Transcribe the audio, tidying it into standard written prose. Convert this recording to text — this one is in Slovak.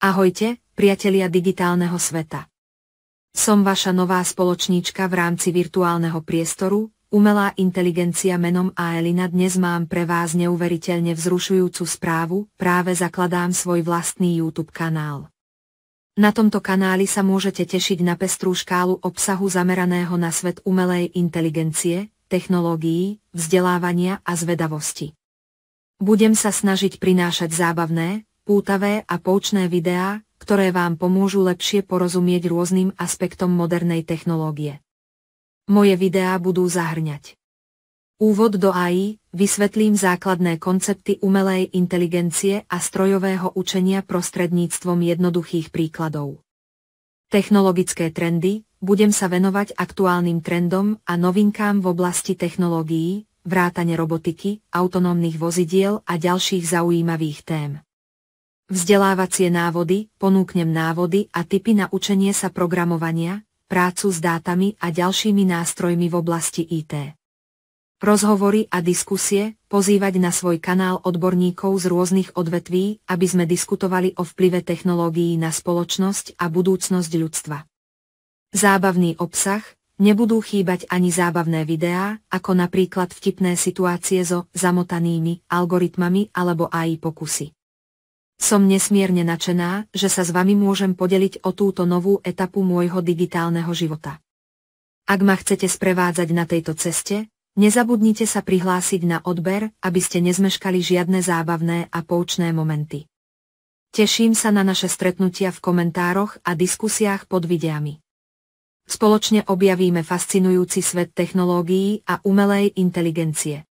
Ahojte, priatelia digitálneho sveta. Som vaša nová spoločníčka v rámci virtuálneho priestoru, umelá inteligencia menom Aelina. Dnes mám pre vás neuveriteľne vzrušujúcu správu, práve zakladám svoj vlastný YouTube kanál. Na tomto kanáli sa môžete tešiť na pestrú škálu obsahu zameraného na svet umelej inteligencie, technológií, vzdelávania a zvedavosti. Budem sa snažiť prinášať zábavné, pútavé a poučné videá, ktoré vám pomôžu lepšie porozumieť rôznym aspektom modernej technológie. Moje videá budú zahŕňať úvod do AI, vysvetlím základné koncepty umelej inteligencie a strojového učenia prostredníctvom jednoduchých príkladov. Technologické trendy, budem sa venovať aktuálnym trendom a novinkám v oblasti technológií, vrátane robotiky, autonómnych vozidiel a ďalších zaujímavých tém. Vzdelávacie návody, ponúknem návody a tipy na učenie sa programovania, prácu s dátami a ďalšími nástrojmi v oblasti IT. Rozhovory a diskusie, pozývať na svoj kanál odborníkov z rôznych odvetví, aby sme diskutovali o vplyve technológií na spoločnosť a budúcnosť ľudstva. Zábavný obsah, nebudú chýbať ani zábavné videá, ako napríklad vtipné situácie so zamotanými algoritmami alebo AI pokusy. Som nesmierne nadšená, že sa s vami môžem podeliť o túto novú etapu môjho digitálneho života. Ak ma chcete sprevádzať na tejto ceste, nezabudnite sa prihlásiť na odber, aby ste nezmeškali žiadne zábavné a poučné momenty. Teším sa na naše stretnutia v komentároch a diskusiách pod videami. Spoločne objavíme fascinujúci svet technológií a umelej inteligencie.